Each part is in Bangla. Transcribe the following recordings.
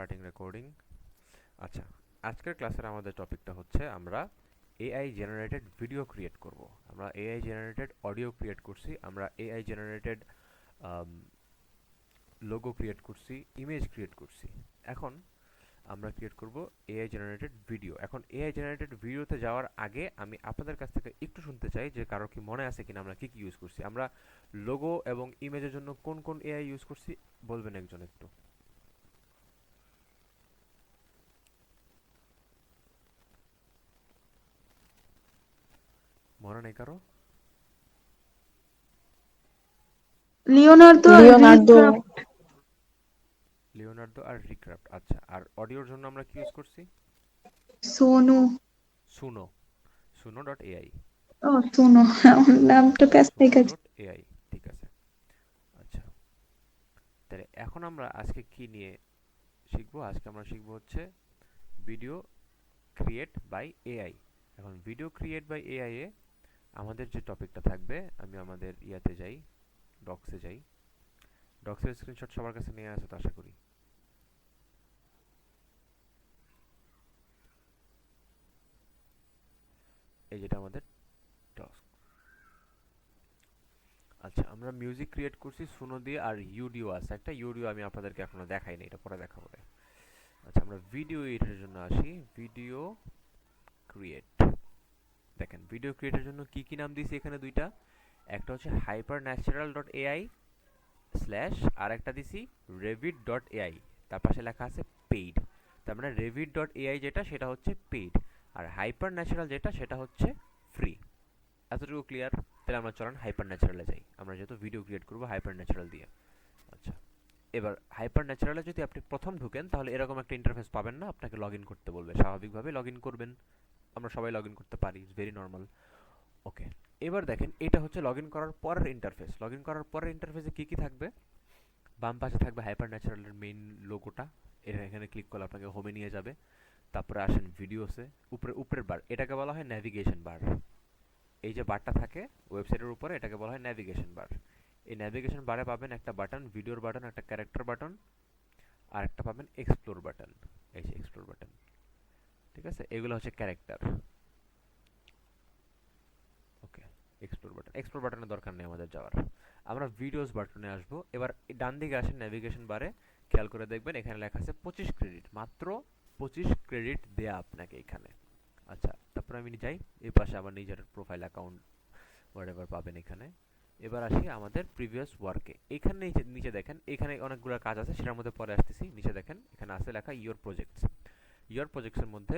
Starting recording. আচ্ছা, আজকের ক্লাসের আমাদের টপিকটা হচ্ছে আমরা এআই জেনারেটেড ভিডিও ক্রিয়েট করব। আমরা এআই জেনারেটেড অডিও ক্রিয়েট করছি, আমরা এআই জেনারেটেড লোগো ক্রিয়েট করছি, ইমেজ ক্রিয়েট করছি। এখন আমরা ক্রিয়েট করব এআই জেনারেটেড ভিডিও। এখন এআই জেনারেটেড ভিডিওতে যাওয়ার আগে আমি আপনাদের কাছ থেকে একটু শুনতে চাই যে কারো কি মনে আছে কিনা আমরা কি কি ইউজ করছি। আমরা লোগো এবং ইমেজের জন্য কোন কোন এআই ইউজ করছি বলবেন একজন একটু। মনে নেই কারো? লিওনার্দো আর লিওনার্দো, রিক্রাফট। লিওনার্দো আর রিক্রাফট। আচ্ছা, আর অডিওর জন্য আমরা কি ইউজ করছি? Sonu. Suno, Suno dot AI. ও সোনু, আমার নামটা প্যাচ থেকে সুনো গেছে। ডট এআই, ঠিক আছে। আচ্ছা, তাহলে এখন আমরা আজকে কি নিয়ে শিখবো? আজকে আমরা শিখবো হচ্ছে ভিডিও ক্রিয়েট বাই এআই। এখন ভিডিও ক্রিয়েট বাই এআই এ আমাদের যে টপিকটা থাকবে, আমি আমাদের ইয়াতে যাই, ডক্সে যাই। ডক্সের স্ক্রিনশট সবার কাছে নিয়ে আসে তো আশা করি। এই যেটা আমাদের ডক্স। আচ্ছা, আমরা মিউজিক ক্রিয়েট করছি সুনো দিয়ে, আর ইউডিও আছে একটা। ইউডিও আমি আপনাদেরকে এখনো দেখাইনি, এটা পরে দেখাবো। আচ্ছা, আমরা ভিডিও এডিটের জন্য আসি। ভিডিও ক্রিয়েট, দেখেন ভিডিও ক্রিয়েটের জন্য কি কি নাম দিয়েছি এখানে দুইটা। একটা হচ্ছে hyper natural dot AI slash, আর একটা দিছি রেভিট ডট এআই, তার পাশে লেখা আছে পেইড। তার মানে রেভিট ডট এআই যেটা সেটা হচ্ছে পেইড, আর হাইপার ন্যাচারাল যেটা সেটা হচ্ছে ফ্রি। এতটুকু ক্লিয়ার? তাহলে আমরা চলেন হাইপার ন্যাচারালে যাই, আমরা যেহেতু ভিডিও ক্রিয়েট করবো হাইপার ন্যাচারাল দিয়ে। আচ্ছা, এবার হাইপার ন্যাচারালে যদি আপনি প্রথম ঢুকেন তাহলে এরকম একটা ইন্টারফেস পাবেন না, আপনাকে লগ ইন করতে বলবে। স্বাভাবিকভাবে লগ ইন করবেন, আমরা সবাই লগ ইন করতে পারি, ইটস ভেরি নর্মাল। ওকে, এবার দেখেন এটা হচ্ছে লগ ইন করার পরের ইন্টারফেস। লগ ইন করার পরের ইন্টারফেসে কী কী থাকবে? বাম পাশে থাকবে হাইপার ন্যাচারালের মেইন লোগোটা, এটা এখানে ক্লিক করলে আপনাকে হোমে নিয়ে যাবে। তারপরে আসেন ভিডিওসে, উপরের বার, এটাকে বলা হয় ন্যাভিগেশন বার। এই যে বারটা থাকে ওয়েবসাইটের উপরে, এটাকে বলা হয় ন্যাভিগেশন বার। এই ন্যাভিগেশন বারে পাবেন একটা বাটন, ভিডিওর বাটন, একটা ক্যারেক্টার বাটন, আর একটা পাবেন এক্সপ্লোর বাটন। এই যে এক্সপ্লোর বাটন, ঠিক আছে, এগুলো হচ্ছে ক্যারেক্টার। ওকে, এক্সপ্লোর বাটনের দরকার নেই আমাদের যাওয়ার। আমরা ভিডিওস বাটনে আসবো। এবার ডান দিকে আসেন ন্যাভিগেশন বারে, খেয়াল করে দেখবেন এখানে লেখা আছে 25 ক্রেডিট, মাত্র 25 ক্রেডিট দেয়া আপনাকে এখানে। আচ্ছা, তারপর আমি যাই এই পাশে আমার নিজের প্রোফাইল অ্যাকাউন্ট হোয়াটএভার পাবেন এখানে। এবার আসি আমাদের প্রিভিয়াস ওয়ার্কে। এখানে নিচে নিচে দেখেন এখানে অনেকগুলো কাজ আছে, সেটার মধ্যে পরে আসতেছি। নিচে দেখেন এখানে আছে লেখা ইয়োর প্রজেক্টস। ইয়োর প্রজেক্টসের মধ্যে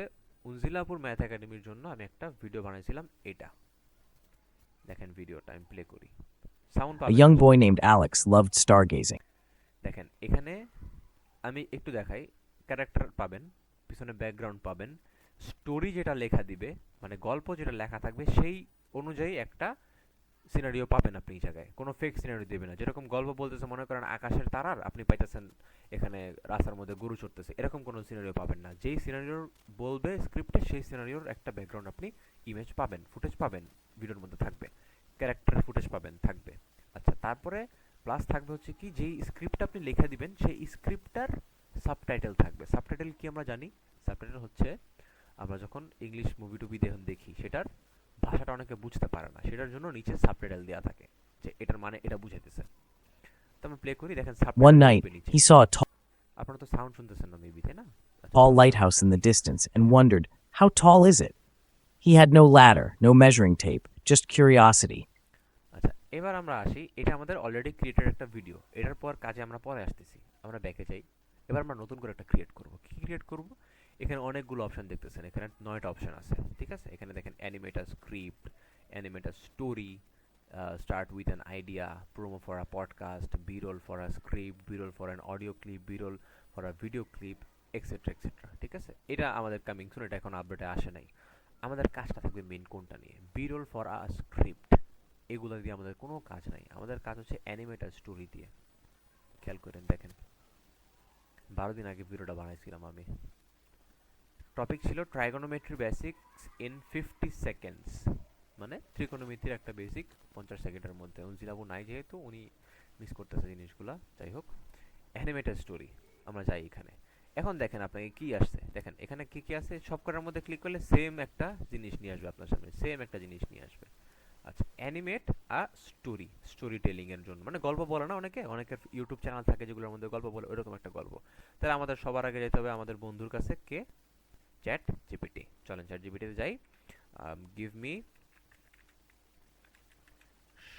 উনজিলাপুর ম্যাথ একাডেমির জন্য আমি একটা ভিডিও বানাইছিলাম, এটা দেখেন। ভিডিওটা আমি প্লে করি, সাউন্ড a পাবেন young আশা boy করি। named Alex loved stargazing. দেখেন এখানে আমি একটু দেখাই, ক্যারেক্টার পাবেন, পিছনে ব্যাকগ্রাউন্ড পাবেন, স্টোরি যেটা লেখা দিবে, মানে গল্প যেটা লেখা থাকবে সেই অনুযায়ী একটা সিনারিও পাবেন আপনি। এই জায়গায় কোনো ফেক সিনারিও দেবে না। যেরকম গল্প বলতেছে, মনে করেন আকাশের তারার, আপনি পাইতেছেন এখানে রাস্তার মধ্যে গরু চড়তেছে, এরকম কোনো সিনারিও পাবেন না। যেই সিনারিওর বলবে স্ক্রিপ্টে, সেই সিনারিওর একটা ব্যাকগ্রাউন্ড আপনি ইমেজ পাবেন, ফুটেজ পাবেন, ভিডিওর মধ্যে থাকবে, ক্যারেক্টার ফুটেজ পাবেন, থাকবে। আচ্ছা, তারপরে প্লাস থাকবে হচ্ছে কি, যেই স্ক্রিপ্ট আপনি লেখা দিবেন সেই স্ক্রিপ্টটার সাবটাইটেল থাকবে। সাবটাইটেল কি আমরা জানি? সাবটাইটেল হচ্ছে আমরা যখন ইংলিশ মুভি টুভি দেখি, সেটার ভাষাটা অনেকে বুঝতে পারে না, সেটার জন্য নিচে সাবটাইটেল দেওয়া থাকে, যে এটার মানে এটা বুঝাইতেছে। তো আমরা প্লে করি, দেখেন One সাবটাইটেল night, ঢুকবে নিচে। he saw a আপনারা তো সাউন্ড শুনতেছেন না মেবি, তাই না? আচ্ছা, tall তাহলে সাউন্ড lighthouse in শুনতে the দিই। distance and wondered, how tall is it? He had no ladder, no measuring tape, just curiosity. আচ্ছা, এবার আমরা আসি, এটা আমাদের অলরেডি ক্রিয়েটেড একটা ভিডিও, এটার পর কাজে আমরা পরে আসতেছি। আমরা ব্যাকে যাই। এবার আমরা নতুন করে একটা ক্রিয়েট করব। কি ক্রিয়েট করব? এখানে অনেকগুলো অপশন দেখতেছেন, এখানে 9টা অপশন আছে, ঠিক আছে। এখানে দেখেন animator script, animator story, start with an idea, promo for a podcast, B-roll for a script, B-roll for an audio clip, B-roll for a video clip, etcetera etcetera, ঠিক আছে। এটা আমাদের কামিং সুন, এটা এখন আপডেটে আসে নাই। আমাদের কাজটা থাকবে মেইন কোনটা নিয়ে? B-roll for a script. এগুলো দিয়ে আমাদের কোনো কাজ নাই, আমাদের কাজ হচ্ছে অ্যানিমেটার স্টোরি দিয়ে। খেয়াল করেন দেখেন, 12 দিন আগে ভিডিওটা বানাইছিলাম আমি। টপিক ছিল ট্রাইগোনোমেট্রি বেসিক্স ইন 50 সেকেন্ডস, মানে ত্রিকোণমিতির একটা বেসিক 50 সেকেন্ডের মধ্যে। উনজিলাবু নাই যেহেতু, উনি মিস করতেছে জিনিসগুলা। যাই হোক, অ্যানিমেটার স্টোরি, আমরা যাই এখানে। এখন দেখেন আপনাকে কি আসছে, দেখেন এখানে কি কি আছে, সবকটার মধ্যে ক্লিক করলে সেম একটা জিনিস নিয়ে আসবে আপনার সামনে, সেম একটা জিনিস নিয়ে আসবে। আচ্ছা, animate a story, story telling এর জন্য, মানে গল্প বলে না অনেকে, অনেকের ইউটিউব চ্যানেল থাকে যেগুলোর মধ্যে গল্প বলে, ওইরকম একটা গল্প। তাহলে আমাদের সবার আগে যেতে হবে আমাদের বন্ধুর কাছে, কে? ChatGPT. চলেন চ্যাট জিপিটিতে যাই। Give me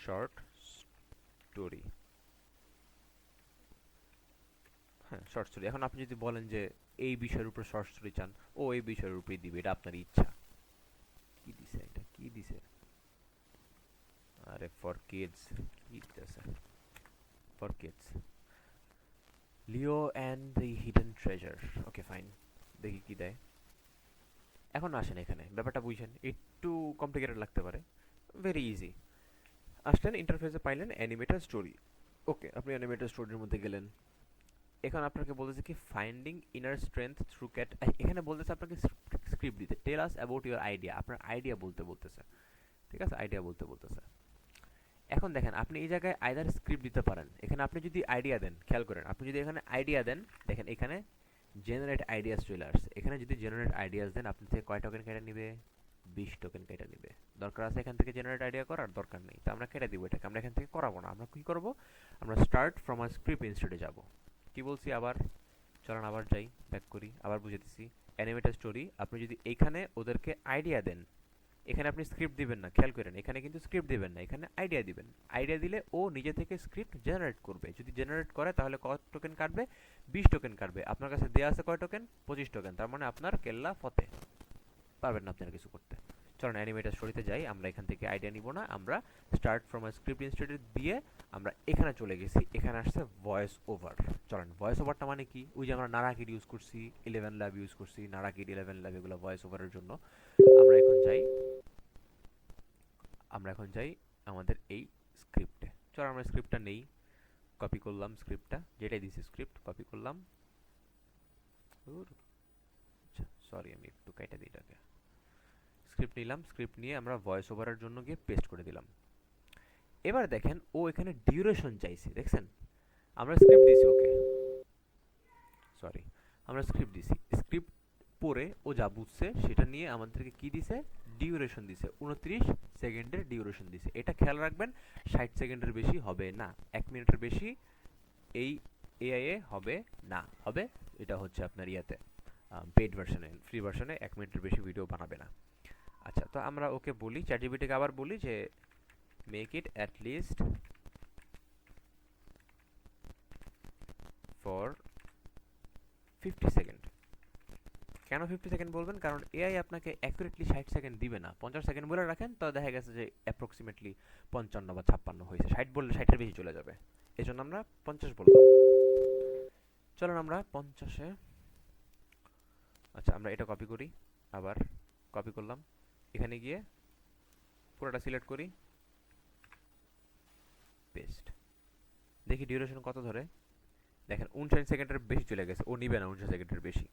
short story. হ্যাঁ, শর্ট স্টোরি। এখন আপনি যদি বলেন যে এই বিষয়ের উপর শর্ট স্টোরি চান, ও এই বিষয়ের উপরেই দিবে, এটা আপনার ইচ্ছা। কি দিছে এটা, কি দিছে? আরে ফর কিডস, কি দিতেছে? For kids, Leo and the hidden treasure. Okay fine, দেখি কি দেয়। এখন আসেন, এখানে ব্যাপারটা বুঝেন, একটু কমপ্লিকেটেড লাগতে পারে, ভেরি ইজি। আসলেন, ইন্টারফেসে পাইলেন অ্যানিমেটেড স্টোরি। ওকে, আপনি অ্যানিমেটেড স্টোরির মধ্যে গেলেন। এখন আপনাকে বলতেছে কি finding inner strength through cat, এখানে বলতেছে আপনাকে স্ক্রিপ্ট দিতে, টেল আস অ্যাবাউট ইউর আইডিয়া, আপনার আইডিয়া বলতে বলতেছে। ঠিক আছে, আইডিয়া বলতে বলতেছে। এখন দেখেন আপনি এই জায়গায় আইদার স্ক্রিপ্ট দিতে পারেন, এখানে আপনি যদি আইডিয়া দেন, খেয়াল করেন, আপনি যদি এখানে আইডিয়া দেন, দেখেন এখানে জেনারেট আইডিয়াস চলে আসছে। এখানে যদি জেনারেট আইডিয়াস দেন, আপনি থেকে কয় টোকেন কেটে নিবে? 20 টোকেন কেটে নিবে। দরকার আছে এখান থেকে জেনারেট আইডিয়া করার? দরকার নেই, তো আমরা কেটে দিব এটাকে, আমরা এখান থেকে করাবো না। আমরা কি করব? আমরা স্টার্ট ফ্রম আ স্ক্রিপ্ট ইনস্টেডে যাব। কি বলছি আবার? চলেন আবার যাই, ব্যাক করি, আবার বুঝে দিছি। অ্যানিমেটেড স্টোরি, আপনি যদি এইখানে ওদেরকে আইডিয়া দেন, এখানে আপনি স্ক্রিপ্ট দিবেন না, খেয়াল করেন, এখানে কিন্তু স্ক্রিপ্ট দিবেন না, এখানে আইডিয়া দিবেন। আইডিয়া দিলে ও নিজে থেকে স্ক্রিপ্ট জেনারেট করবে। যদি জেনারেট করে তাহলে কত টোকেন কাটবে? 20 টোকেন কাটবে। আপনার কাছে দেয়া আছে কয় টোকেন? 25 টোকেন। তার মানে আপনার কেল্লা ফতে, পারবেন না আপনারা কিছু করতে। চলুন অ্যানিমেটেড স্টোরিতে যাই, আমরা এখান থেকে আইডিয়া নিব না, আমরা start from a script instead দিয়ে আমরা এখানে চলে গেছি। এখানে আসছে ভয়েস ওভার। চলেন, ভয়েস ওভারটা মানে কি? ওই যে আমরা নারাকিড ইউজ করছি, 11 ল্যাব ইউজ করছি, নারাকিড 11 ল্যাব, এগুলো ভয়েস ওভারের জন্য। আমরা এখন যাই, আমরা এখন যাই আমাদের এই স্ক্রিপ্টে। চলো আমরা স্ক্রিপ্টটা নেই, কপি করলাম স্ক্রিপ্টটা, যেটাই দিছি স্ক্রিপ্ট কপি করলাম। আচ্ছা সরি, আমি একটু কেটে দিই এটাকে। স্ক্রিপ্ট নিলাম, স্ক্রিপ্ট নিয়ে আমরা ভয়েস ওভারের জন্য গিয়ে পেস্ট করে দিলাম। এবার দেখেন ও এখানে ডিউরেশন চাইছে, দেখছেন? আমরা স্ক্রিপ্ট দিছি ওকে, সরি, আমরা স্ক্রিপ্ট দিছি, স্ক্রিপ্ট পড়ে ও যা বুঝছে সেটা নিয়ে আমাদেরকে কি দিছে? ডিউরেশন দিছে, 29 সেকেন্ডের ডিউরেশন দিছে। এটা খেয়াল রাখবেন, 60 সেকেন্ডের বেশি হবে না, 1 মিনিটের বেশি এই এআই এ হবে না। হবে, এটা হচ্ছে আপনার ইয়াতে পেইড ভার্সনে, ফ্রি ভার্সনে 1 মিনিটের বেশি ভিডিও বানাবে না। আচ্ছা, তো আমরা ওকে বলি, চ্যাটজিপিটিকে আবার বলি যে make it at least for 50 second. কেন 50 সেকেন্ড বলবেন? কারণ এআই আপনাকে অ্যাকুরেটলি 60 সেকেন্ড দিবে না। 50 সেকেন্ড বলে রাখেন, তো দেখা গেছে যে অ্যাপ্রক্সিমেটলি 55 বা 56 হয়েছে, 60 বললে 60-এর বেশি চলে যাবে, এই জন্য আমরা 50 বললাম। চলুন আমরা 50-এ, আচ্ছা আমরা এটা কপি করি, আবার কপি করলাম, এখানে গিয়ে পুরোটা সিলেক্ট করি, পেস্ট। দেখি ডিউরেশন কত ধরে। দেখেন 59 সেকেন্ডের বেশি চলে গেছে, ও নিবে না 59 সেকেন্ডের বেশি।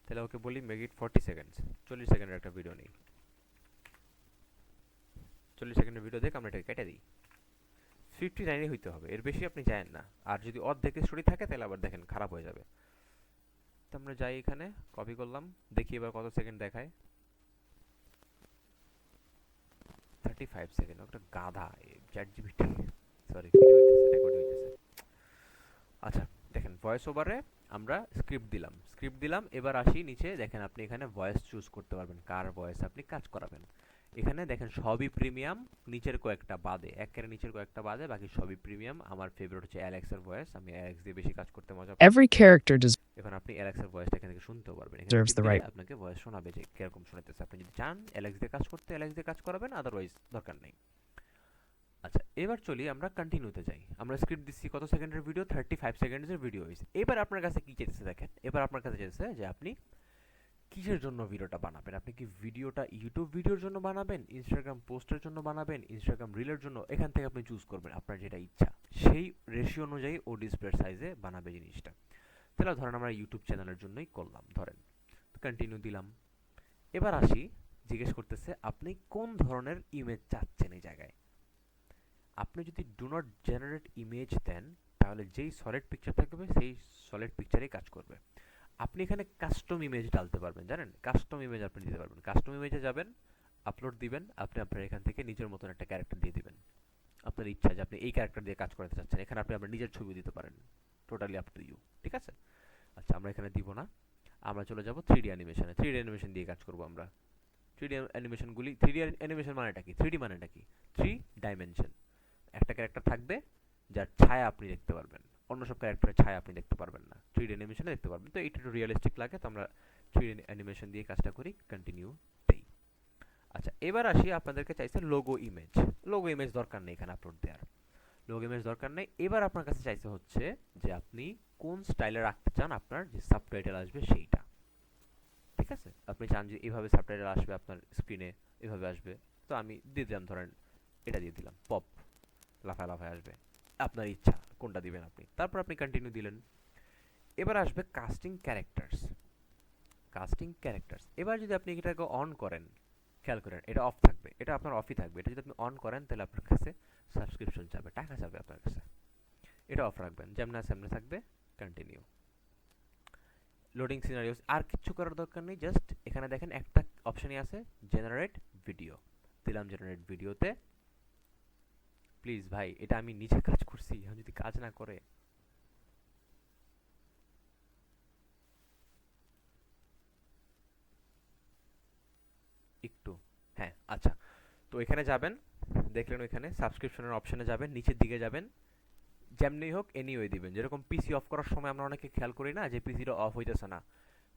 তাহলে ওকে বলি মেক ইট 40 সেকেন্ডস, 40 সেকেন্ডের একটা ভিডিও নেই। 40 সেকেন্ডের ভিডিও দেখে আমরা এটাকে কেটে দিই। 59-ই হইতে হবে, এর বেশি আপনি যায়েন না। আর যদি অর্ধেকের স্টোরি থাকে তাহলে আবার দেখেন খারাপ হয়ে যাবে। তো আমরা যাই, এখানে কপি করলাম, দেখি এবার কত সেকেন্ড দেখায়। 35 সেকেন্ড, একটা গাধা চ্যাট জিপিটি, সরি ভিডিও হইতেছে, রেকর্ড হইতেছে। আচ্ছা দেখেন, ভয়েস ওভারে আমরা স্ক্রিপ্ট দিলাম, স্ক্রিপ্ট দিলাম, এবার আসি নিচে, দেখেন আপনি এখানে ভয়েস চুজ করতে পারবেন, কার ভয়েস আপনি কাজ করাবেন। এখানে দেখেন সবই প্রিমিয়াম, নিচের কয়েকটা বাদে, একেবারে নিচের কয়েকটা বাদে বাকি সবই প্রিমিয়াম। আমার ফেভারিট হচ্ছে অ্যালেক্সের ভয়েস, আমি অ্যালেক্স দিয়ে বেশি কাজ করতে মজা পাই। Every character এখন আপনি অ্যালেক্সের ভয়েসটা এখান থেকে শুনতেও পারবেন, এখানে deserves টিপ the দিলে right. আপনাকে ভয়েস শোনাবে যে কিরকম শোনাতেছে। আপনি যদি চান অ্যালেক্স দিয়ে কাজ করতে, অ্যালেক্স দিয়ে কাজ করাবেন, আদারওয়াইজ দরকার নেই। আচ্ছা এবার চলি আমরা কন্টিনিউতে যাই। আমরা স্ক্রিপ্ট দিচ্ছি, কত সেকেন্ডের ভিডিও? 35 সেকেন্ডের ভিডিও হয়েছে। এবার আপনার কাছে কি চাইছে দেখেন, এবার আপনার কাছে চাইছে যে আপনি কিসের জন্য ভিডিওটা বানাবেন। আপনি কি ভিডিওটা ইউটিউব ভিডিওর জন্য বানাবেন, ইনস্টাগ্রাম পোস্টের জন্য বানাবেন, ইনস্টাগ্রাম রিলের জন্য? এখান থেকে আপনি চুজ করবেন আপনার যেটা ইচ্ছা, সেই রেশিও অনুযায়ী ও ডিসপ্লে সাইজে বানাবে জিনিসটা। তাহলে ধরেন আমরা ইউটিউব চ্যানেলের জন্যই করলাম, ধরেন কন্টিনিউ দিলাম। এবার আসি, জিজ্ঞেস করতেছে আপনি কোন ধরনের ইমেজ চাচ্ছেন এই জায়গায়। আপনি যদি ডু নট জেনারেট ইমেজ দেন, তাহলে যেই সলিড পিকচার থাকবে সেই সলিড পিকচারেই কাজ করবে। আপনি এখানে কাস্টম ইমেজ ডালতে পারবেন, জানেন? কাস্টম ইমেজ আপনি দিতে পারবেন। কাস্টম ইমেজে যাবেন, আপলোড দিবেন, আপনি আপনার এখান থেকে নিজের মতন একটা ক্যারেক্টার দিয়ে দিবেন। আপনার ইচ্ছা যে আপনি এই ক্যারেক্টার দিয়ে কাজ করাতে চাচ্ছেন, এখানে আপনি আপনার নিজের ছবি দিতে পারেন। টোটালি আপ টু ইউ, ঠিক আছে? আচ্ছা, আমরা এখানে দিব না, আমরা চলে যাব 3D অ্যানিমেশনে। 3D অ্যানিমেশন দিয়ে কাজ করব আমরা। 3D অ্যানিমেশনগুলি, 3D অ্যানিমেশন মানেটা কি? 3D মানেটা কি? 3 ডাইমেনশন। একটা ক্যারেক্টার থাকবে যার ছায়া আপনি দেখতে পারবেন, অন্য সব ক্যারেক্টারের ছায়া আপনি দেখতে পারবেন না, 3D অ্যানিমেশনে দেখতে পারবেন। তো এটা একটু রিয়েলিস্টিক লাগে, তো আমরা 3D অ্যানিমেশন দিয়ে কাজটা করি, কন্টিনিউ দেই। আচ্ছা, এবার আসি, আপনাদেরকে চাইছে লোগো ইমেজ। লোগো ইমেজ দরকার নেই এখানে আপলোড দেওয়ার, লোগো ইমেজ দরকার নেই। এবার আপনার কাছে চাইছে হচ্ছে যে আপনি কোন স্টাইলে রাখতে চান আপনার যে সাবটাইটেল আসবে সেইটা, ঠিক আছে? আপনি চান যে এভাবে সাবটাইটেল আসবে আপনার স্ক্রিনে, এভাবে আসবে, তো আমি দিয়ে দিলাম, ধরেন এটা দিয়ে দিলাম, পপ, লাফায় লাফায় আসবে। আপনার ইচ্ছা কোনটা দিবেন আপনি, তারপর আপনি কন্টিনিউ দিলেন। এবার আসবে কাস্টিং ক্যারেক্টার্স। কাস্টিং ক্যারেক্টার্স, এবার যদি আপনি এটাকে অন করেন, খেয়াল করেন এটা অফ থাকবে, এটা আপনার অফই থাকবে। এটা যদি আপনি অন করেন তাহলে আপনার কাছে সাবস্ক্রিপশন যাবে, টাকা যাবে আপনার কাছে। এটা অফ রাখবেন, যেমন সামনে থাকবে, কন্টিনিউ। লোডিং সিনারিওস, আর কিছু করার দরকার নেই, জাস্ট এখানে দেখেন একটা অপশনই আছে, জেনারেট ভিডিও। দিলাম জেনারেট ভিডিওতে। প্লিজ ভাই, এটা আমি নিজে কাজ করছি, এখন যদি কাজ না করে। একটু, হ্যাঁ, আচ্ছা। তো এখানে যাবেন, দেখলেন ওইখানে সাবস্ক্রিপশনের অপশনে যাবেন, নিচের দিকে যাবেন, যেমনি হোক এনিওয়ে দিবেন। যেরকম পিসি অফ করার সময় আমরা অনেকে খেয়াল করি না যে পিসিটা অফ হইতেছে না,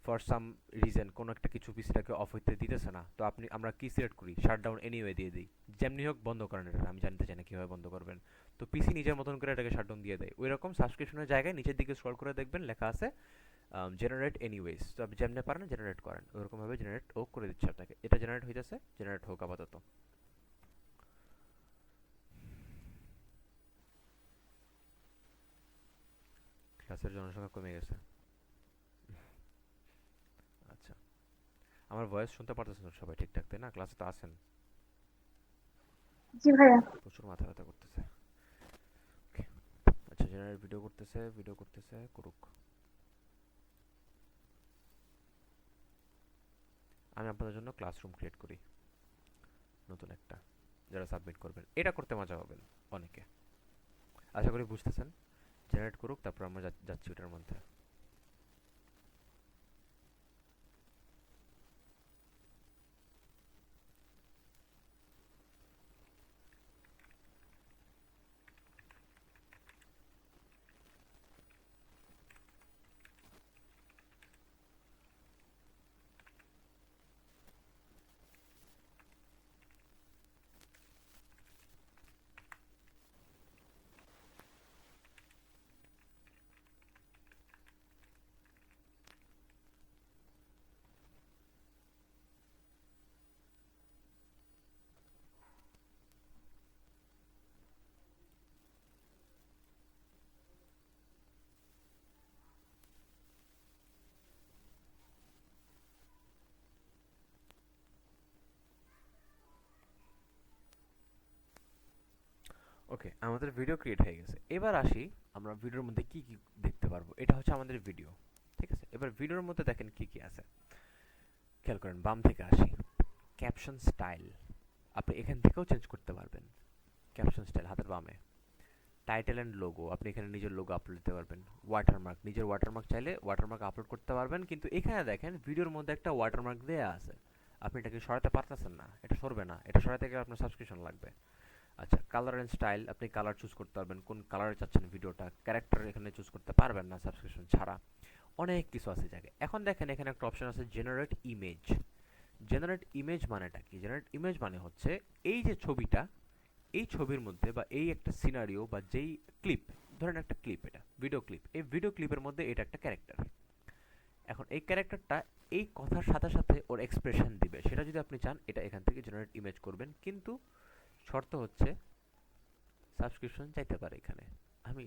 ফর সাম রিজন কোনো একটা কিছু পিসিটাকে অফ হইতে দিতেছে না, তো আমরা কি সিলেক্ট করি, শাটডাউন এনিওয়ে দিয়ে দিই। যেমনি হোক বন্ধ করেন এটা, আমি জানতে চাই না কীভাবে বন্ধ করবেন। তো পিসি নিজের মতন করে এটাকে শাটডাউন দিয়ে দেয়। ওই রকম সাবস্ক্রিপশনের জায়গায় নিচের দিকে স্ক্রল করে দেখবেন লেখা আছে জেনারেট এনিওয়েজ। তো আপনি যেমনি পারেন জেনারেট করেন, ওরকমভাবে জেনারেট ও করে দিচ্ছে আপনাকে। এটা জেনারেট হইতেছে, জেনারেট হোক আপাতত। ক্লাসের জনসংখ্যা কমে গেছে। আচ্ছা, আমার ভয়েস শুনতে পারতেছেন তো সবাই ঠিকঠাক, তাই না? ক্লাসে তো আছেন? জি ভাইয়া। প্রচুর মাথা ব্যথা করতেছে। ওকে, আচ্ছা, জেনারেট ভিডিও করতেছে, ভিডিও করতেছে, করুক। আমি আপনাদের জন্য ক্লাসরুম ক্রিয়েট করি, নতুন একটা, যারা সাবমিট করবেন। এটা করতে মজা পাবেন অনেকে, আশা করি বুঝতেছেন। জেনারেট করুক, তারপর আমরা যাচ্ছি ওটার মধ্যে। ওকে, আমাদের ভিডিও ক্রিয়েট হয়ে গেছে। এবার আসি, আমরা ভিডিওর মধ্যে কি কি দেখতে পারবো। এটা হচ্ছে আমাদের ভিডিও, ঠিক আছে? এবার ভিডিওর মধ্যে দেখেন কি কি আছে, খেয়াল করেন। বাম থেকে আসি, ক্যাপশন স্টাইল, আপনি এখান থেকেও চেঞ্জ করতে পারবেন। ক্যাপশন স্টাইল হাতের বামে। টাইটেল অ্যান্ড লোগো, আপনি এখানে নিজের লোগো আপলোড দিতে পারবেন। ওয়াটারমার্ক, নিজের ওয়াটারমার্ক চাইলে ওয়াটারমার্ক আপলোড করতে পারবেন, কিন্তু এখানে দেখেন ভিডিওর মধ্যে একটা ওয়াটারমার্ক দেয়া আছে, আপনি এটাকে সরাতে পারতেছেন না, এটা সরবে না, এটা সরাতে গেলে আপনার সাবস্ক্রিপশন লাগবে। আচ্ছা, কালার অ্যান্ড স্টাইল, আপনি কালার চুজ করতে পারবেন, কোন কালারে চাচ্ছেন ভিডিওটা। ক্যারেক্টার এখানে চুজ করতে পারবেন না সাবস্ক্রিপশন ছাড়া। অনেক কিছু আছে জায়গায়। এখন দেখেন এখানে একটা অপশন আছে জেনারেট ইমেজ। জেনারেট ইমেজ মানেটা কি? জেনারেট ইমেজ মানে হচ্ছে এই যে ছবিটা, এই ছবির মধ্যে বা এই একটা সিনারিও বা যেই ক্লিপ, ধরেন একটা ক্লিপ, এটা ভিডিও ক্লিপ, এই ভিডিও ক্লিপের মধ্যে এটা একটা ক্যারেক্টার। এখন এই ক্যারেক্টারটা এই কথার সাথে সাথে ওর এক্সপ্রেশন দিবে, সেটা যদি আপনি চান এটা এখান থেকে জেনারেট ইমেজ করবেন, কিন্তু শর্ত হচ্ছে সাবস্ক্রিপশন চাইতে পারে এখানে। আমি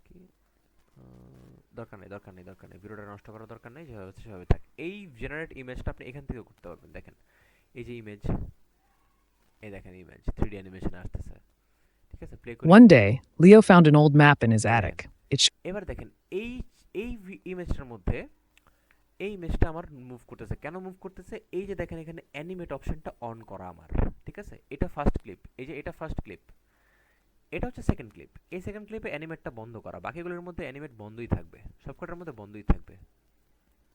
কি দরকার নেই, দরকার নেই, দরকার নেই, ভিডিওটা নষ্ট করার দরকার নেই, যেভাবে হচ্ছে সেভাবে থাক। এই জেনারেট ইমেজটা আপনি এখান থেকে করতে পারবেন। দেখেন এই যে ইমেজ, এই দেখেন ইমেজ 3D অ্যানিমেশনে আসতেছে, ঠিক আছে, প্লে করি। One day, Leo found an old map in his Yeah. attic. It এবার দেখেন এই এই ইমেজটার মধ্যে এই ইমেজটা আমার মুভ করতেছে। কেন মুভ করতেছে? এই যে দেখেন এখানে অ্যানিমেট অপশনটা অন করা আমার, ঠিক আছে? এটা ফার্স্ট ক্লিপ, এই যে এটা ফার্স্ট ক্লিপ, এটা হচ্ছে সেকেন্ড ক্লিপ। এই সেকেন্ড ক্লিপে অ্যানিমেটটা বন্ধ করা, বাকিগুলোর মধ্যে অ্যানিমেট বন্ধই থাকবে, সবকটার মধ্যে বন্ধই থাকবে।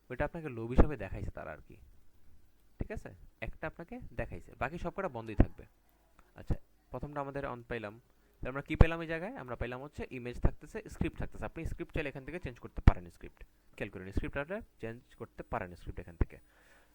ওইটা আপনাকে লোভ হিসাবে দেখাইছে তারা আর কি, ঠিক আছে? একটা আপনাকে দেখাইছে, বাকি সবকটা বন্ধই থাকবে। আচ্ছা, প্রথমটা আমাদের অন পাইলাম, তাহলে আমরা কি পেলাম এই জায়গায়? আমরা পাইলাম হচ্ছে ইমেজ থাকতেছে, স্ক্রিপ্ট থাকতেছে। আপনি স্ক্রিপ্ট চাইলে এখান থেকে চেঞ্জ করতে পারেন, স্ক্রিপ্ট খেয়াল করেন, স্ক্রিপ্ট আপনি চেঞ্জ করতে পারেন স্ক্রিপ্ট এখান থেকে।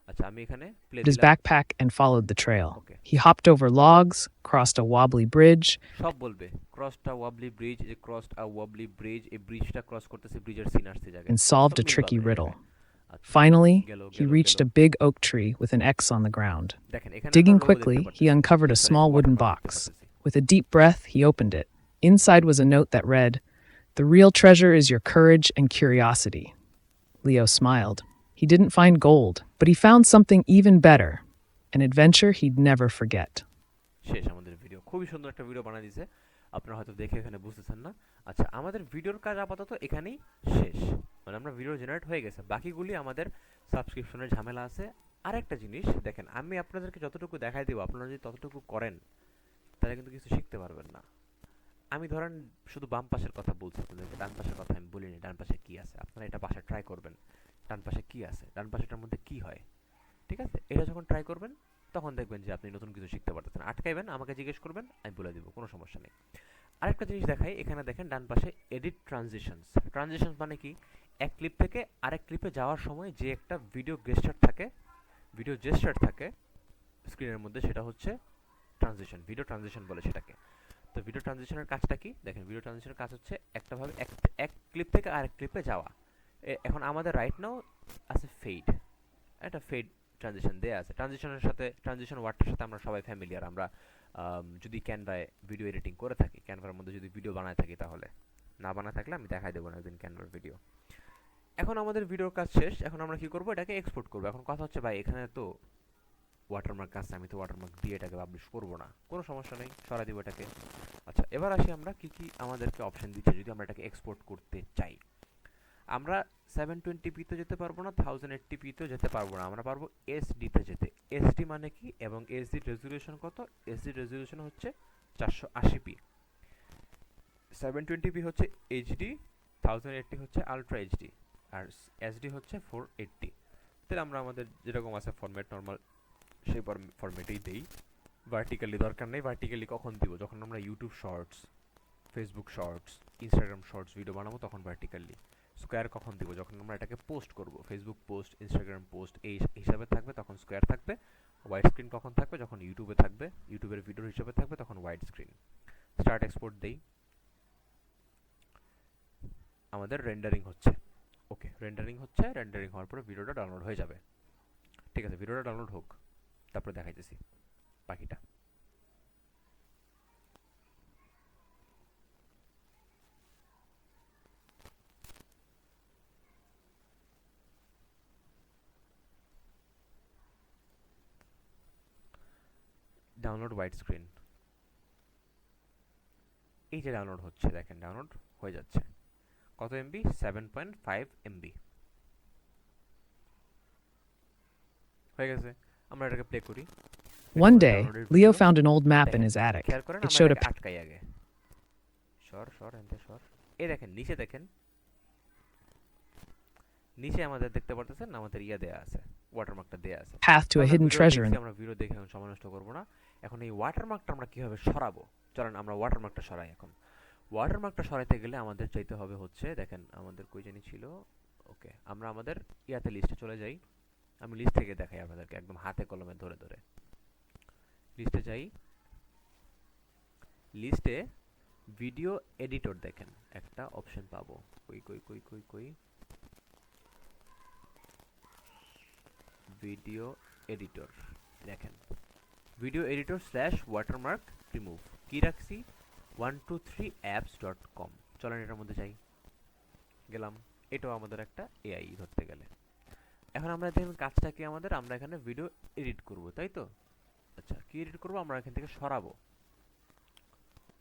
আচ্ছা, আমি এখানে প্লে his দিলাম। backpack and followed the trail. Okay. He hopped over logs, crossed a wobbly bridge, সব বলবে ক্রসড আ ওয়াবলি ব্রিজ, এই ক্রসড আ ওয়াবলি ব্রিজ, এই ব্রিজটা ক্রস করতেছে, ব্রিজের সিন আসছে জায়গায়, and solved সব a মিলবে tricky আপনার riddle. জায়গায়। আচ্ছা, Finally, গেল he reached a big oak tree with an X on the ground. দেখেন এখানে Digging আমরা logo quickly, দেখতে he পারতেছি। uncovered a Sorry, small wooden watermark দেখতে box. পারতেছি। With a deep breath, he opened it. Inside was a note that read, "The real treasure is your courage and curiosity." Leo smiled. He didn't find gold, but he found something even better, an adventure he'd never forget. শেষ আমাদের ভিডিও। খুবই সুন্দর একটা ভিডিও বানিয়ে দিয়েছে, আপনারা হয়তো দেখে এখানে বুঝতেছেন না। আচ্ছা, আমাদের ভিডিওর কাজ আপাতত এখানেই শেষ, মানে আমরা ভিডিও জেনারেট হয়ে গেছে, বাকিগুলি আমাদের সাবস্ক্রিপশনের ঝামেলা আছে। আরেকটা জিনিস দেখেন, আমি আপনাদেরকে যতটুকু দেখাই দেবো, আপনারা যদি ততটুকু করেন তাহলে কিন্তু কিছু শিখতে পারবেন না। আমি ধরেন শুধু বাম পাশের কথা বলছি আপনাদেরকে, ডান পাশের কথা আমি বলিনি। ডান পাশে কি আছে আপনারা এটা বাসায় ট্রাই করবেন, ডান পাশে কি আছে, ডান পাশেটার মধ্যে কি হয়, ঠিক আছে? এটা যখন ট্রাই করবেন তখন দেখবেন যে আপনি নতুন কিছু শিখতে পারতেছেন। আটকাইবেন, আমাকে জিজ্ঞেস করবেন, আমি বলে দিব, কোনো সমস্যা নেই। আরেকটা জিনিস দেখাই, এখানে দেখেন ডান পাশে এডিট ট্রানজিশনস। ট্রানজিশনস মানে কি? এক ক্লিপ থেকে আরেক ক্লিপে যাওয়ার সময় যে একটা ভিডিও জেস্টার থাকে স্ক্রিনের মধ্যে, সেটা হচ্ছে ট্রানজিশন, ভিডিও ট্রানজিশন বলে সেটাকে। তো ভিডিও ট্রানজিশনের কাজটা কি? দেখেন, ভিডিও ট্রানজিশনের কাজ হচ্ছে একটাভাবে এক ক্লিপ থেকে আরেক ক্লিপে যাওয়া। এখন আমাদের রাইট নাও আছে ফেড, একটা ফেড ট্রানজিশন দেয়া আছে। ট্রানজিশন ওয়ার্ডটার সাথে আমরা সবাই ফ্যামিলিয়ার। আমরা যদি ক্যানভায় ভিডিও এডিটিং করে থাকি, ক্যানভার মধ্যে যদি ভিডিও বানায় থাকি, তাহলে না বানায় থাকলে আমি দেখাই দেবো না একদিন ক্যানভার ভিডিও। এখন আমাদের ভিডিওর কাজ শেষ, এখন আমরা কি করব? এটাকে এক্সপোর্ট করব। এখন কথা হচ্ছে, ভাই এখানে তো ওয়াটারমার্ক আছে, আমি তো ওয়াটারমার্ক দিয়ে এটাকে পাবলিশ করবো না, কোনো সমস্যা নেই, সরাই দিব এটাকে। আচ্ছা, এবার আসি আমরা কি কি আমাদেরকে অপশন দিচ্ছে যদি আমরা এটাকে এক্সপোর্ট করতে চাই। আমরা 720p তে যেতে পারবো না, 1080p তেও যেতে পারবো না, আমরা পারবো এসডি তে যেতে। এসডি মানে কি এবং এসডি রেজোলিউশন কত? এসডি রেজোলিউশন হচ্ছে 480p, 720p হচ্ছে এইচডি, 1080 হচ্ছে আলট্রা এইচডি, আর এসডি হচ্ছে 480। তাহলে আমরা আমাদের যেরকম আছে ফরম্যাট নর্মাল, সেই ফরম্যাটেই দেই। ভার্টিক্যালি দরকার নেই। ভার্টিক্যালি কখন দিব? যখন আমরা YouTube shorts, Facebook shorts, Instagram shorts video বানাবো, তখন ভার্টিক্যালি। স্কোয়ার কখন দিব? যখন আমরা এটাকে পোস্ট করব, ফেসবুক পোস্ট, ইনস্টাগ্রাম পোস্ট এই হিসাবে থাকবে, তখন স্কোয়ার থাকবে। ওয়াইড স্ক্রিন কখন থাকবে? যখন ইউটিউবে থাকবে, ইউটিউবের ভিডিওর হিসাবে থাকবে, তখন ওয়াইড স্ক্রিন। স্টার্ট এক্সপোর্ট দেই, আমাদের রেন্ডারিং হচ্ছে। ওকে, রেন্ডারিং হচ্ছে, রেন্ডারিং হওয়ার পরে ভিডিওটা ডাউনলোড হয়ে যাবে। ঠিক আছে, ভিডিওটা ডাউনলোড হোক, তারপরে দেখাইতেছি বাকিটা। ডাউনলোড ওয়াইড স্ক্রিন, এই যে ডাউনলোড হচ্ছে, দেখেন ডাউনলোড হয়ে যাচ্ছে। কত এমবি? 7.5 এমবি হয়ে গেছে। আমরা এটাকে প্লে করি। One day, Leo found an old map in his attic. খেয়াল করেন, It আমরা showed a এটাকে আটকাই আগে। সর এনতে সর। এই দেখেন নিচে, দেখেন নিচে আমাদের দেখতে পারতেছেন আমাদের ইয়া দেয়া আছে, ওয়াটারমার্কটা দেয়া আছে। path to a hidden treasure in আমরা ভিডিও দেখে এখন সময় নষ্ট করব না। এখন এই ওয়াটারমার্কটা আমরা কিভাবে সরাবো, চলেন আমরা ওয়াটারমার্কটা সরাই। এখন ওয়াটারমার্কটা সরাইতে গেলে আমাদের চাইতে হবে হচ্ছে, দেখেন আমাদের কই জানি ছিল। ওকে, আমরা আমাদের ইয়াতে লিস্টে চলে যাই। আমি লিস্ট থেকে দেখাই আপনাদেরকে একদম হাতে কলমে ধরে ধরে। লিস্টে যাই, লিস্টে ভিডিও এডিটর দেখেন একটা অপশন পাবো। কই কই কই কই কই ভিডিও এডিটর দেখেন, ভিডিও এডিটর /ওয়াটারমার্ক রিমুভ কি রাখছি 123apps.com। চলেন এটার মধ্যে যাই, গেলাম। এটাও আমাদের একটা এআই ধরতে গেলে। এখন আমরা দেখুন কাজটা কি আমাদের, আমরা এখানে ভিডিও এডিট করব, তাই তো? আচ্ছা, কি এডিট করব? আমরা এখান থেকে সরাবো,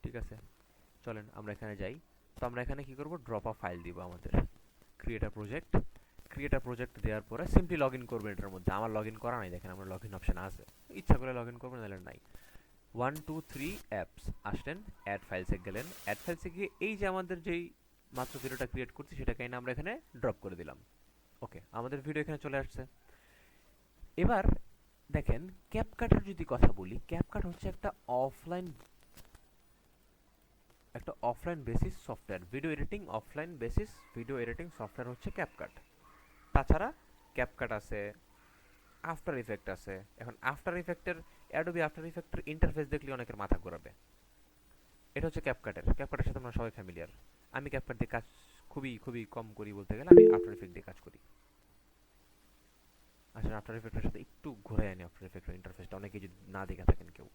ঠিক আছে, চলেন আমরা এখানে যাই। তো আমরা এখানে কি করব, ড্রপ আ ফাইল দিব আমাদের ক্রিয়েট আ প্রজেক্ট দেওয়ার পরে সিম্পলি লগ ইন করবেন এটার মধ্যে। আমার লগ ইন করা নাই, দেখেন আমার লগ ইন অপশন আছে, ইচ্ছা করে লগ ইন করবেন, নাহলে নাই। 1 2 3 অ্যাপস আসলেন, অ্যাড ফাইলসে গেলেন, অ্যাড ফাইলসে গিয়ে এই যে আমাদের যেই মাত্র ভিডিওটা ক্রিয়েট করছি সেটাকে এনে আমরা এখানে ড্রপ করে দিলাম। ওকে, আমাদের ভিডিও এখানে চলে আসছে। এবার দেখেন ক্যাপকাটের যদি কথা বলি, ক্যাপকাট হচ্ছে একটা offline basis software, video editing offline basis video editing software হচ্ছে ক্যাপকাট। তাছাড়া ক্যাপকাট আছে, আফটার ইফেক্ট আছে। এখন আফটার ইফেক্টের অ্যাডোবি আফটার ইফেক্টের ইন্টারফেস দেখলে অনেকের মাথা ঘোরাবে। এটা হচ্ছে ক্যাপকাটের সাথে আমরা সবাই ফ্যামিলিয়ার। আমি ক্যাপকাট দিয়ে কাজ খুবই খুবই কম করি, বলতে গেলে আমি আফটার ইফেক্ট দিয়ে কাজ করি। আসলে আফটার ইফেক্টের সাথে একটু ঘুরে আনি আফটার ইফেক্টের ইন্টারফেসটা, অনেকে যদি না দেখে থাকেন কেউ।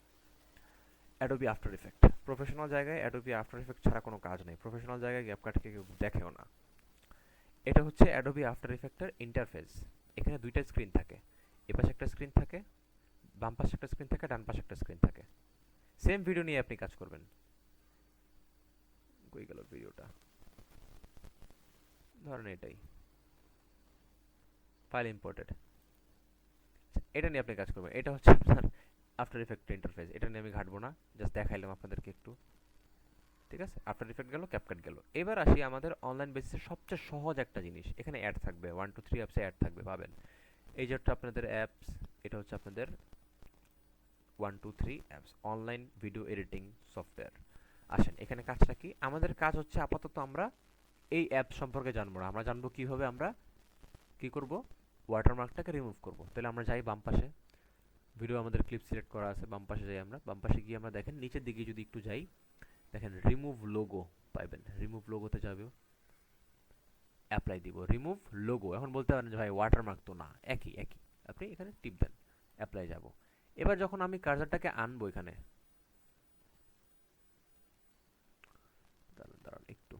অ্যাডোবি আফটার ইফেক্ট প্রফেশনাল জায়গায়, অ্যাডোবি আফটার ইফেক্ট ছাড়া কোনো কাজ নেই। প্রফেশনাল জায়গায় ক্যাপকাটকে কেউ দেখেও না। এটা হচ্ছে অ্যাডোবি আফটার ইফেক্টের ইন্টারফেস। এখানে দুইটা স্ক্রিন থাকে, এপাশে একটা স্ক্রিন থাকে, বাম পাশে একটা স্ক্রিন থাকে, ডান পাশে একটা স্ক্রিন থাকে। সেম ভিডিও নিয়ে আপনি কাজ করবেন। কই গেল ভিডিওটা, ধরেন এটাই ফাইল ইম্পোর্টেড, এটা নিয়ে আপনি কাজ করবেন। এটা হচ্ছে আপনার আফটার ইফেক্টের ইন্টারফেস, এটা নিয়ে আমি ঘাটবো না, জাস্ট দেখাইলাম আপনাদেরকে একটু। ঠিক আছে, আফটার ইফেক্ট গেল, ক্যাপকাট গেল। এবার আসি আমাদের অনলাইন বেসিসে সবচেয়ে সহজ একটা জিনিস, এখানে অ্যাড থাকবে, 1 2 3 অ্যাপসে অ্যাড থাকবে, পাবেন। এই যে হচ্ছে আপনাদের অ্যাপস, এটা হচ্ছে আপনাদের 1 2 3 apps online video editing software. আসেন এখানে কাজটা কি, আমাদের কাজ হচ্ছে আপাতত আমরা এই অ্যাপ সম্পর্কে জানবো না, আমরা জানবো কিভাবে আমরা কি করব, ওয়াটারমার্কটাকে রিমুভ করব। তাহলে আমরা যাই বাম পাশে, ভিডিও আমাদের ক্লিপ সিলেক্ট করা আছে, বাম পাশে যাই আমরা। বাম পাশে গিয়ে আমরা দেখেন নিচের দিকে যদি একটু যাই, দেখেন রিমুভ লোগো পাইবেন। রিমুভ লোগোতে যাবে, অ্যাপ্লাই দিব, রিমুভ লোগো। এখন বলতে পারেন যে ভাই ওয়াটারমার্ক তো না, একই একই, আপনি এখানে টিপ দেন, অ্যাপ্লাই যাব। এবার যখন আমি কার্সারটাকে আনবো এখানে, দাঁড়ান একটু,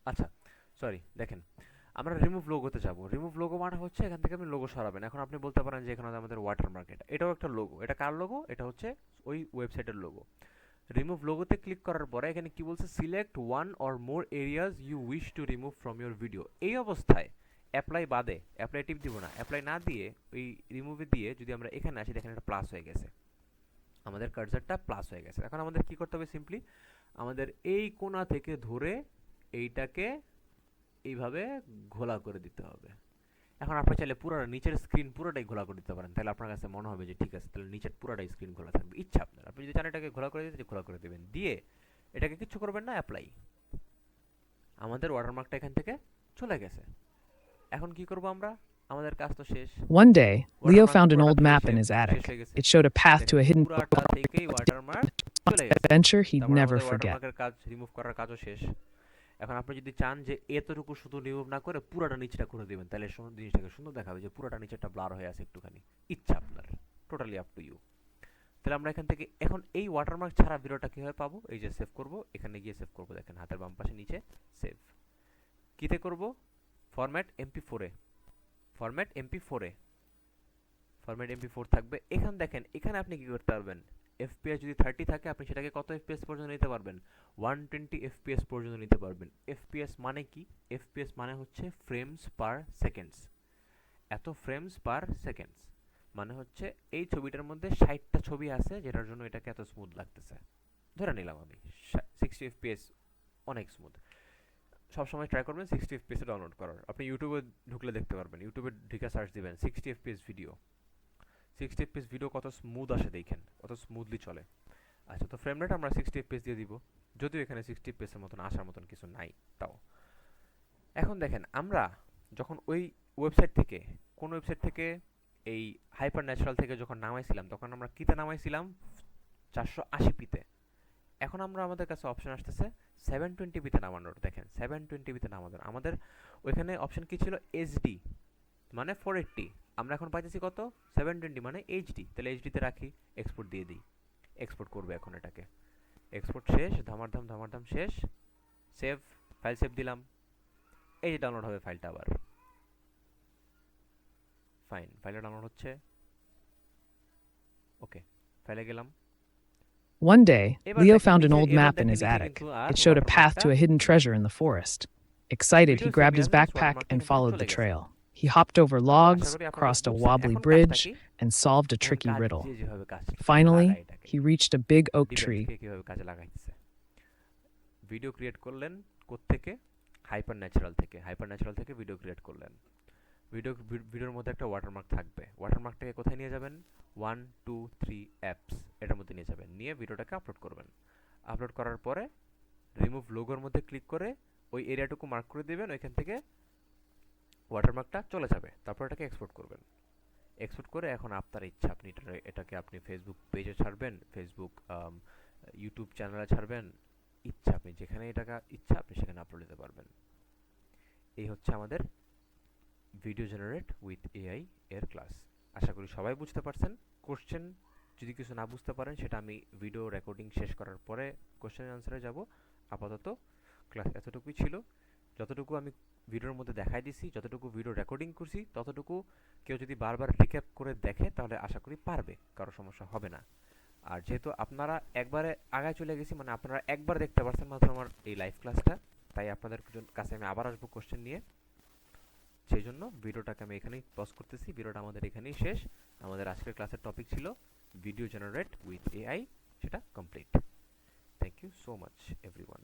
আচ্ছা সরি, দেখেন আমরা রিমুভ লোগোতে যাব। রিমুভ লোগো মানে হচ্ছে এখান থেকে আপনি লোগো সরাবেন। এখন আপনি বলতে পারেন যে এখানে আমাদের ওয়াটারমার্ক, এটাও একটা লোগো, এটা কার লোগো, এটা হচ্ছে ওই ওয়েবসাইটের লোগো। রিমুভ লোগোতে ক্লিক করার পরে এখানে কি বলছে, select one or more areas you wish to remove from your video. এই অবস্থায় অ্যাপ্লাই বাদে, অ্যাপ্লাই টিপ দিব না, অ্যাপ্লাই না দিয়ে ওই রিমুভে দিয়ে যদি আমরা এখানে আসি, দেখেন এটা প্লাস হয়ে গেছে, আমাদের কার্সারটা প্লাস হয়ে গেছে। এখন আমাদের কি করতে হবে, সিম্পলি আমাদের এই কোণা থেকে ধরে এইটাকে এইভাবে ঘোলা করে দিতে হবে। এখন আপনি চাইলে পুরো নিচের স্ক্রিন পুরোটাই ঘোলা করে দিতে পারেন, তাহলে আপনার কাছে মনে হবে যে ঠিক আছে, তাহলে নিচের পুরোটাই স্ক্রিন খোলা থাকবে, ইচ্ছা আপনার। আপনি যদি চান এটাকে ঘোলা করে দিতে, ঘোলা করে দেবেন, দিয়ে এটাকে কিচ্ছু করবেন না, অ্যাপ্লাই। আমাদের ওয়াটারমার্কটা এখান থেকে চলে গেছে। এখন কি করব আমরা, আমাদের কাজ তো শেষ। One day, Leo watermark found an পুরোটা old থেকে map in his শেষ attic. হয়ে গেছে। It showed a path to দেখেন a hidden পুরাটা থেকেই ওয়াটারমার্ক চলে গেছে। adventure he'd তারপর never আমাদের forget. ওয়াটারমার্কের কাজ, রিমুভ করার কাজও শেষ। এখন আপনি যদি চান যে এতটুকু শুধু রিমুভ না করে পুরাটা নিচটা করে দিবেন, তাহলে জিনিসটাকে সুন্দর দেখাবে, যে পুরাটা নিচেরটা ব্লার হয়ে আছে একটুখানি, ইচ্ছা আপনার, টোটালি আপ টু ইউ। তাহলে আমরা এখান থেকে এখন এই ওয়াটারমার্ক ছাড়া ভিডিওটা কিভাবে পাবো, এই যে সেভ করব, এখানে গিয়ে সেভ করব, দেখেন হাতের বাম পাশে নিচে সেভ। কিতে করব, ফরম্যাট MP4 এ, ফরম্যাট MP4 এ, ফরম্যাট MP4 থাকবে। এখানে দেখেন, এখানে আপনি কি করতে পারবেন, FPS যদি 30 থাকে আপনি সেটাকে কত FPS পর্যন্ত নিতে পারবেন, 120 FPS পর্যন্ত নিতে পারবেন। FPS মানে কি, FPS মানে হচ্ছে ফ্রেমস পার সেকেন্ডস। এত ফ্রেমস পার সেকেন্ডস মানে হচ্ছে এই ছবিটার মধ্যে 60টা ছবি আছে, যেটার জন্য এটাকে এত স্মুথ লাগতেছে। ধরে নিলাম আমি 60 FPS অনেক স্মুথ। সবসময় ট্রাই করবেন 60 FPS এ ডাউনলোড করার। আপনি ইউটিউবে ঢুকলে দেখতে পারবেন, ইউটিউবে ঢুকে সার্চ দিবেন 60 FPS ভিডিও, 60 FPS ভিডিও কত স্মুথ আসে দেখেন, কত স্মুথলি চলে। আচ্ছা, তো ফ্রেম রেট আমরা 60 FPS দিয়ে দিব, যদিও এখানে 60 FPS এর মতন আসার মতন কিছু নাই তাও। এখন দেখেন আমরা যখন ওই ওয়েবসাইট থেকে, কোন ওয়েবসাইট থেকে, এই হাইপার ন্যাচারাল থেকে যখন নামাইছিলাম, তখন আমরা কিতে নামাইছিলাম, 480p-তে। এখন আমরা আমাদের কাছে অপশন আসতেছে 720p-তে নামানোর। দেখেন 720p-তে নামানোর, আমাদের ওইখানে অপশন কি ছিল, এইচডি মানে 480, আমরা এখন পাইতেছি কত, 720 মানে এইচডি। তাহলে এইচডিতে রাখি, এক্সপোর্ট দিয়ে দিই, এক্সপোর্ট করবে এখন এটাকে। এক্সপোর্ট শেষ, ধামার ধাম শেষ, সেভ, ফাইল সেভ দিলাম, এই যে ডাউনলোড হবে ফাইলটা আবার। ফাইন, ফাইলটা ডাউনলোড হচ্ছে। ওকে, ফাইলে গেলাম। One day, এবার Leo দেখেন found an নিচে, old এবার map in দেখেন his নিচে attic. কিন্তু আর It showed a path to a hidden ওয়াটারমার্কটা treasure in the forest. Excited, he video grabbed his save হয়ে backpack ওয়াটারমার্কটা and কিন্তু followed চলে the গেছে। trail. He hopped over Asha logs, করি আপনারা crossed a বুঝছেন। wobbly এখন bridge, কাজটা কি? and solved a এখন tricky কাজ riddle. যে যেভাবে কাজ Finally, লাগায় এটাকে, he reached a big oak depends tree. কে কিভাবে কাজে লাগাইছে। ভিডিও ক্রিয়েট করলেন কোত্থেকে? হাইপার ন্যাচারাল থেকে ভিডিও ক্রিয়েট করলেন। ভিডিওর মধ্যে একটা ওয়াটারমার্ক থাকবে। ওয়াটারমার্কটাকে কোথায় নিয়ে যাবেন? 1 2 3 অ্যাপস এটার মধ্যে নিয়ে যাবেন, নিয়ে ভিডিওটাকে আপলোড করবেন। আপলোড করার পরে রিমুভ লোগোর মধ্যে ক্লিক করে ওই এরিয়াটুকু মার্ক করে দিবেন, ওইখান থেকে ওয়াটারমার্কটা চলে যাবে। তারপর এটাকে এক্সপোর্ট করবেন। এক্সপোর্ট করে এখন আপনার ইচ্ছা, আপনি এটাকে আপনি ফেসবুক পেজে ছাড়বেন, ফেসবুক ইউটিউব চ্যানেলে ছাড়বেন, ইচ্ছা আপনি যেখানে এটাকে ইচ্ছা আপনি সেখানে আপলোড দিতে পারবেন। এই হচ্ছে আমাদের ভিডিও জেনারেট উইথ এআই এর ক্লাস। আশা করি সবাই বুঝতে পারছেন। কোশ্চেন যদি কিছু না বুঝতে পারেন সেটা আমি ভিডিও রেকর্ডিং শেষ করার পরে কোশ্চেন আনসারে যাব। আপাতত ক্লাস এতটুকুই ছিল। যতটুকু আমি ভিডিওর মধ্যে দেখাই দিছি, যতটুকু ভিডিও রেকর্ডিং করছি, ততটুকু কেউ যদি বারবার রিক্যাপ করে দেখে তাহলে আশা করি পারবে, কারো সমস্যা হবে না। আর যেহেতু আপনারা একবারে আগায় চলে গেছি, মানে আপনারা একবার দেখতে পারছেন মাত্র আমার এই লাইভ ক্লাসটা, তাই আপনাদের কাছে আমি আবার আসবো কোশ্চেন নিয়ে। সেই জন্য ভিডিওটাকে আমি এখানেই পজ করতেছি। ভিডিওটা আমাদের এখানেই শেষ। আমাদের আজকের ক্লাসের টপিক ছিল ভিডিও জেনারেট উইথ এআই, সেটা কমপ্লিট। Thank you so much everyone.